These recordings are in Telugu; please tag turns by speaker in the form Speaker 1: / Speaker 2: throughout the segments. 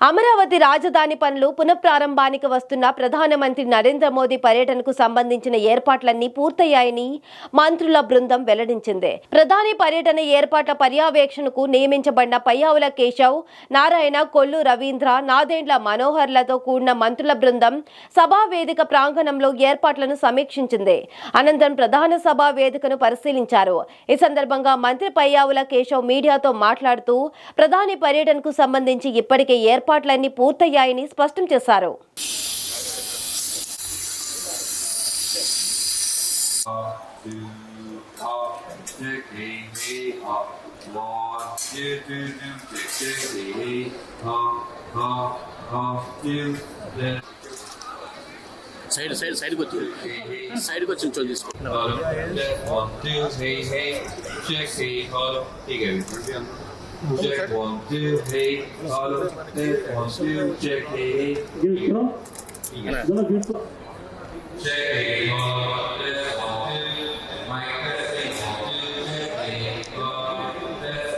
Speaker 1: అమరావతి రాజధాని పనులు పునఃప్రారంభానికి వస్తున్న ప్రధానమంత్రి నరేంద్ర మోదీ పర్యటనకు సంబంధించిన ఏర్పాట్లన్నీ పూర్తయ్యాయని మంత్రుల బృందం వెల్లడించింది. ప్రధాని పర్యటన ఏర్పాట్ల పర్యవేక్షణకు నియమించబడిన పయ్యావుల కేశవ్, నారాయణ, కొల్లు రవీంద్ర, నాదెండ్ల మనోహర్లతో కూడిన మంత్రుల బృందం సభా వేదిక ప్రాంగణంలో ఏర్పాట్లను సమీక్షించింది. అనంతరం ప్రధాన సభా వేదికను పరిశీలించారు. ఈ సందర్భంగా మంత్రి పయ్యావుల కేశవ్ మీడియాతో మాట్లాడుతూ ప్రధాని పర్యటనకు సంబంధించి ఇప్పటికే ఏర్పాట్లన్నీ పూర్తయ్యాయని స్పష్టం చేశారు.
Speaker 2: సైడ్కి వచ్చి చూసుకో.
Speaker 3: Check 1, 2, hey, hello, check 1, 2, check, hey, hey. Check, hey, hello, check 1, 2, mic testing 1, 2, check, hey, hello, test.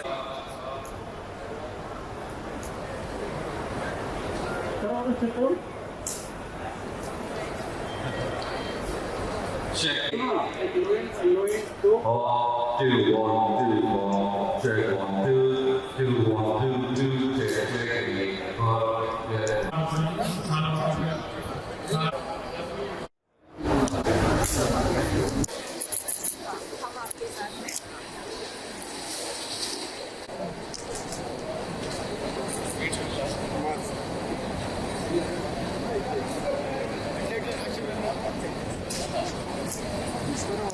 Speaker 3: Check. 2, 1, 2, 1, check 1, 2. 2, 1, 2, 2, check, check,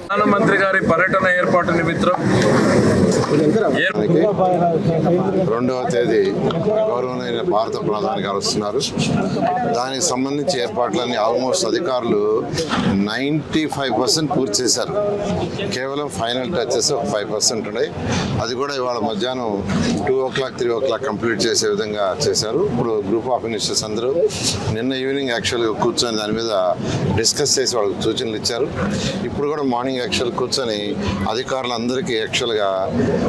Speaker 4: ప్రధానమంత్రి గారి పర్యటన ఏర్పాటు నిమిత్తం
Speaker 5: 2వ తేదీ గౌరవనీయ భారత ప్రధాని గారు వస్తున్నారు. దానికి సంబంధించి ఏర్పాట్లన్నీ ఆల్మోస్ట్ అధికారులు 95% పూర్తి చేశారు. కేవలం ఫైనల్ టచెస్ 5% ఉన్నాయి. అది కూడా ఇవాళ మధ్యాహ్నం 2 o'clock 3 o'clock కంప్లీట్ చేసే విధంగా చేశారు. ఇప్పుడు గ్రూప్ ఆఫ్ మినిస్టర్స్ అందరూ నిన్న ఈవినింగ్ యాక్చువల్గా కూర్చొని దాని మీద డిస్కస్ చేసి వాళ్ళకి సూచనలు ఇచ్చారు. ఇప్పుడు కూడా మార్నింగ్ యాక్చువల్ కూర్చొని అధికారులందరికీ యాక్చువల్గా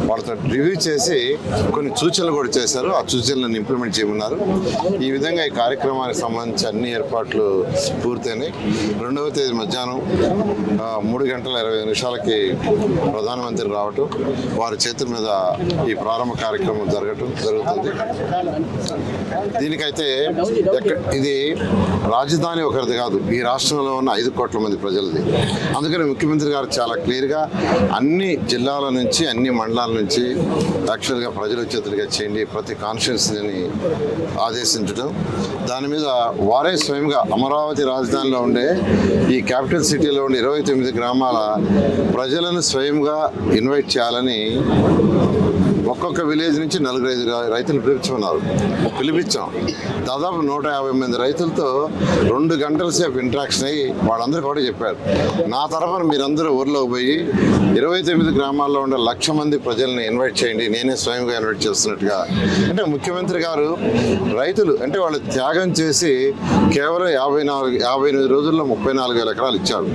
Speaker 5: వాళ్ళతో రివ్యూ చేసి కొన్ని సూచనలు కూడా చేశారు. ఆ సూచనలను ఇంప్లిమెంట్ చేయమన్నారు. ఈ విధంగా ఈ కార్యక్రమానికి సంబంధించి అన్ని ఏర్పాట్లు పూర్తయినాయి. 2వ తేదీ మధ్యాహ్నం 3:20 ప్రధానమంత్రి రావటం, వారి చేతుల మీద ఈ ప్రారంభ కార్యక్రమం జరుగుతుంది. దీనికైతే ఇది రాజధాని ఒకరిది కాదు, ఈ రాష్ట్రంలో ఉన్న 5 కోట్ల మంది ప్రజలది. అందుకని ముఖ్యమంత్రి గారు చాలా క్లియర్గా అన్ని జిల్లాల నుంచి అన్ని మండలాల నుంచి యాక్చువల్గా ప్రజల చేతులుగా చేయండి, ప్రతి కాన్స్టిట్యున్సీని ఆదేశించడం. దాని మీద వారే స్వయంగా అమరావతి రాజధానిలో ఉండే ఈ క్యాపిటల్ సిటీలో ఉండే 29 గ్రామాల ప్రజలను స్వయంగా ఇన్వైట్ చేయాలని ఒక్కొక్క విలేజ్ నుంచి 4-5 రైతులు పిలిపించాం. దాదాపు 150 మంది రైతులతో 2 గంటల సేపు ఇంటరాక్షన్ అయ్యి వాళ్ళందరూ కూడా చెప్పారు, నా తరఫున మీరందరూ ఊర్లోకి పోయి 29 గ్రామాల్లో ఉండే 1,00,000 మంది ప్రజల్ని ఇన్వైట్ చేయండి, నేనే స్వయంగా ఇన్వైట్ చేస్తున్నట్టుగా. అంటే ముఖ్యమంత్రి గారు రైతులు అంటే వాళ్ళు త్యాగం చేసి కేవలం 58 రోజుల్లో 34,000 ఎకరాలు ఇచ్చారు.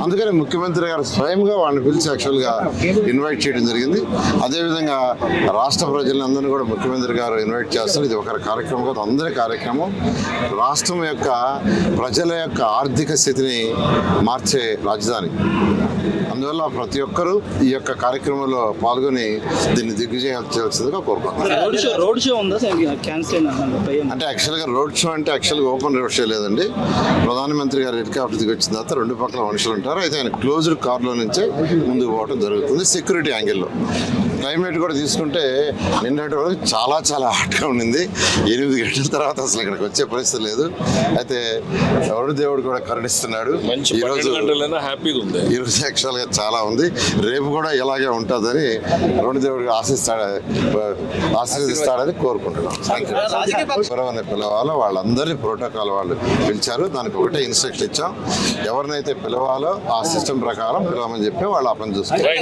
Speaker 5: అందుకని ముఖ్యమంత్రి గారు స్వయంగా వాళ్ళని పిలిచి యాక్చువల్గా ఇన్వైట్ చేయడం జరిగింది. అదేవిధంగా రాష్ట్ర ప్రజలందరినీ కూడా ముఖ్యమంత్రి గారు ఇన్వైట్ చేస్తారు. ఇది ఒక కార్యక్రమం కాదు, అందరి కార్యక్రమం. రాష్ట్రం యొక్క ప్రజల యొక్క ఆర్థిక స్థితిని మార్చే రాజధాని. అందువల్ల ప్రతి ఒక్కరూ ఈ యొక్క కార్యక్రమంలో పాల్గొని దీన్ని దిగ్విజయం చేయాల్సిందిగా కోరుకుంటున్నాను. అంటే యాక్చువల్గా రోడ్ షో అంటే యాక్చువల్గా ఓపెన్ రోడ్ షో లేదండి. ప్రధానమంత్రి గారు హెలికాప్టర్ దిగి వచ్చిన తర్వాత 2 పక్కల మనుషులు ఉంటారు. అయితే ఆయన క్లోజ్డ్ కార్లో నుంచే ముందుకు పోవడం జరుగుతుంది సెక్యూరిటీ యాంగిల్లో. క్లైమేట్ కూడా తీసుకుంటే నిన్నటి వరకు చాలా చాలా హాట్గా ఉండింది. 8 గంటల తర్వాత అసలు ఇక్కడికి వచ్చే పరిస్థితి లేదు. అయితే దేవుడు కూడా కరుణిస్తున్నాడు. ఈరోజు యాక్చువల్గా చాలా ఉంది. రేపు కూడా ఇలాగే ఉంటుందని దేవుడికి ఆశీర్వదిస్తాడని కోరుకుంటున్నాం. ఎవరైనా పిలవాలో వాళ్ళందరినీ ప్రోటోకాల్ వాళ్ళు పిలిచారు. దానికి ఒకటే ఇన్స్ట్రక్షన్ ఇచ్చాం, ఎవరినైతే పిలవాలో ఆ సిస్టమ్ ప్రకారం పిలవమని చెప్పి వాళ్ళు ఆ పని చూసుకుంటారు.